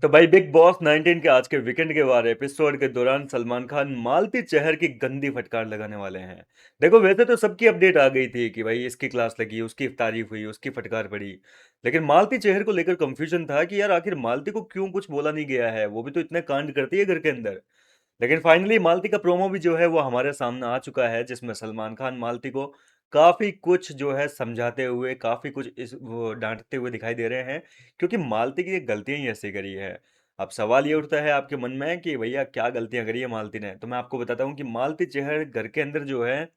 तो भाई big boss 19 के आज के वीकेंड के वार एपिसोड के दौरान सलमान खान मालती चहर की गंदी फटकार लगाने वाले हैं। देखो वैसे तो सबकी अपडेट आ गई थी कि भाई इसकी क्लास लगी, उसकी तारीफ हुई, उसकी फटकार पड़ी। लेकिन मालती चहर को लेकर कंफ्यूजन था कि यार आखिर मालती को क्यों कुछ बोला नहीं गया है, वो भी तो इतने कांड करती है घर के अंदर। लेकिन फाइनली मालती का प्रोमो भी जो है वो हमारे सामने आ चुका है, जिसमें सलमान खान मालती को काफी कुछ जो है समझाते हुए, काफी कुछ इस वो डांटते हुए दिखाई दे रहे हैं, क्योंकि मालती की गलतियां ही ऐसी करी है। अब सवाल ये उठता है आपके मन में कि भैया क्या गलतियां करी है मालती ने। तो मैं आपको बताता हूँ कि मालती चहर घर के अंदर जो है,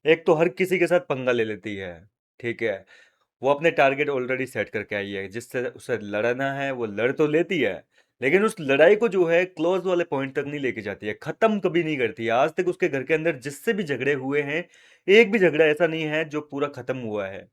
एक तो हर किसी के साथ पंगा ले लेती है। ठीक है, वो अपने टारगेट ऑलरेडी सेट करके आई है, जिससे उसे लड़ना है वो लड़ तो लेती है। लेकिन उस लड़ाई को जो है क्लोज वाले पॉइंट तक नहीं लेके जाती है, खत्म कभी नहीं करती है। आज तक उसके घर के अंदर जिससे भी झगड़े हुए हैं, एक भी झगड़ा ऐसा नहीं है जो पूरा खत्म हुआ है।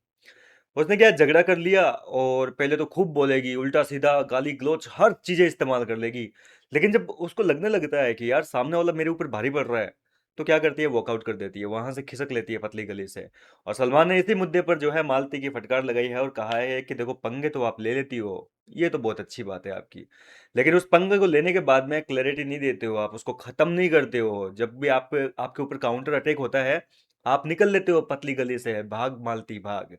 उसने क्या झगड़ा कर लिया और पहले तो खूब बोलेगी, उल्टा सीधा गाली गलौज हर चीजें इस्तेमाल कर लेगी। लेकिन जब उसको लगने लगता है कि यार सामने वाला मेरे ऊपर भारी पड़ रहा है, तो क्या करती है, वॉकआउट कर देती है, वहां से खिसक लेती है पतली गली से। और सलमान ने इसी मुद्दे पर जो है मालती की फटकार लगाई है और कहा है कि देखो पंगे तो आप ले लेती हो, ये तो बहुत अच्छी बात है आपकी। लेकिन उस पंगे को लेने के बाद में क्लैरिटी नहीं देते हो, आप उसको खत्म नहीं करते हो। जब भी आप आपके ऊपर काउंटर अटैक होता है, आप निकल लेते हो पतली गली से, भाग मालती भाग।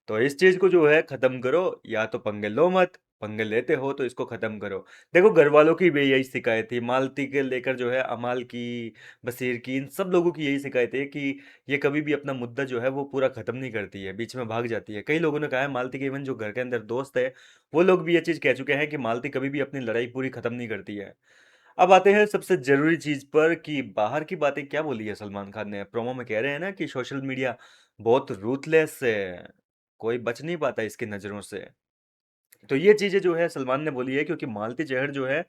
तो इस चीज को जो है खत्म करो, या तो पंगे लो मत, पंगे लेते हो तो इसको खत्म करो। देखो घर वालों की भी यही शिकायत थी मालती के लेकर, जो है अमाल की, बसीर की, इन सब लोगों की यही शिकायत है कि ये कभी भी अपना मुद्दा जो है वो पूरा खत्म नहीं करती है, बीच में भाग जाती है। कई लोगों ने कहा है, मालती के इवन जो घर के अंदर दोस्त है, वो लोग भी ये चीज कह चुके हैं कि मालती कभी भी अपनी लड़ाई पूरी खत्म नहीं करती है। अब आते हैं सबसे जरूरी चीज पर कि बाहर की बातें क्या बोली है सलमान खान ने। प्रोमो में कह रहे हैं ना कि सोशल मीडिया बहुत रूथलेस है, कोई बच नहीं पाता इसकी नजरों से। तो ये चीजें जो है सलमान ने बोली है, क्योंकि मालती जहर जो है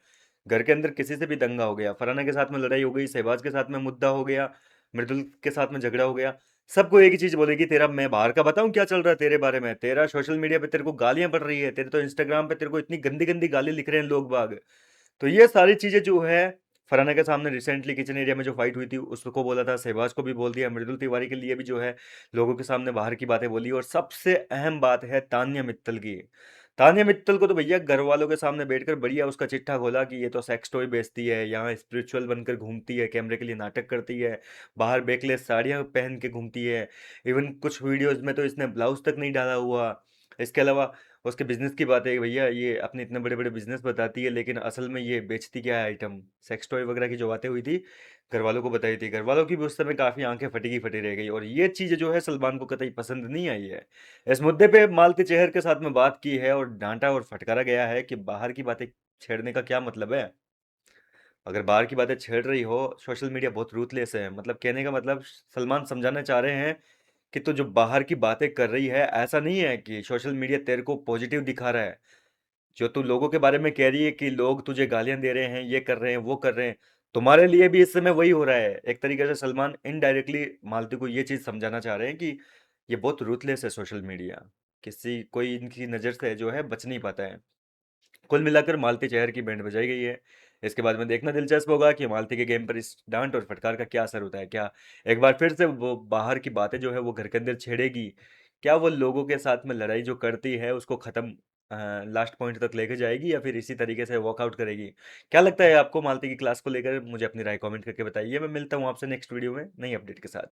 घर के अंदर किसी से भी दंगा हो गया, फराना के साथ में लड़ाई हो गई, शहबाज के साथ में मुद्दा हो गया, मृदुल के साथ में झगड़ा हो गया, सबको एक ही चीज बोलेगी, तेरा मैं बाहर का बताऊं क्या चल रहा है तेरे बारे में, तेरा सोशल मीडिया पे तेरे को गालियां पड़ रही है, तेरे तो इंस्टाग्राम पे तेरे को इतनी गंदी गंदी गाली लिख रहे हैं लोग बाग। तो ये सारी चीजें जो है, फरहाना के सामने रिसेंटली किचन एरिया में जो फाइट हुई थी उसको बोला था, शहबाज को भी बोल दिया, मृदुल तिवारी के लिए भी जो है लोगों के सामने बाहर की बातें बोली। और सबसे अहम बात है तान्या मित्तल की। तान्या मित्तल को तो भैया घर वालों के सामने बैठकर बढ़िया उसका चिट्ठा खोला कि ये तो सेक्स टॉय बेचती है, यहाँ स्पिरिचुअल बनकर घूमती है, कैमरे के लिए नाटक करती है, बाहर बेकलेस साड़ियाँ पहन के घूमती है। इवन कुछ वीडियोज में तो इसने ब्लाउज तक नहीं डाला हुआ। इसके अलावा उसके बिजनेस की बात है कि भैया ये अपने इतने बड़े बड़े बिजनेस बताती है, लेकिन असल में ये बेचती क्या है आइटम, सेक्स टॉय वगैरह की जो बातें हुई थी, घर वालों को बताई थी। घर वालों की भी उस समय काफी आंखें फटी की फटी रह गई, और ये चीज जो है सलमान को कतई पसंद नहीं आई है। इस मुद्दे पे मालती चेहर के साथ में बात की है और डांटा और फटकारा गया है कि बाहर की बातें छेड़ने का क्या मतलब है। अगर बाहर की बातें छेड़ रही हो, सोशल मीडिया बहुत रूथलेस है, मतलब कहने का मतलब सलमान समझाना चाह रहे हैं कि तो जो बाहर की बातें कर रही है, ऐसा नहीं है कि सोशल मीडिया तेरे को पॉजिटिव दिखा रहा है। जो तू लोगों के बारे में कह रही है कि लोग तुझे गालियां दे रहे हैं, ये कर रहे हैं, वो कर रहे हैं, तुम्हारे लिए भी इस समय वही हो रहा है। एक तरीके से सलमान इनडायरेक्टली मालती को ये चीज समझाना चाह रहे हैं कि ये बहुत रूथलेस है सोशल मीडिया, किसी कोई इनकी नज़र से जो है बच नहीं पाता है। कुल मिलाकर मालती चेहर की बैंड बजाई गई है। इसके बाद में देखना दिलचस्प होगा कि मालती के गेम पर इस डांट और फटकार का क्या असर होता है। क्या एक बार फिर से वो बाहर की बातें जो है वो घर के अंदर छेड़ेगी? क्या वो लोगों के साथ में लड़ाई जो करती है उसको खत्म लास्ट पॉइंट तक लेके जाएगी, या फिर इसी तरीके से वॉकआउट करेगी? क्या लगता है आपको मालती की क्लास को लेकर? मुझे अपनी राय कमेंट करके बताइए। मैं मिलता हूँ आपसे नेक्स्ट वीडियो में नई अपडेट के साथ।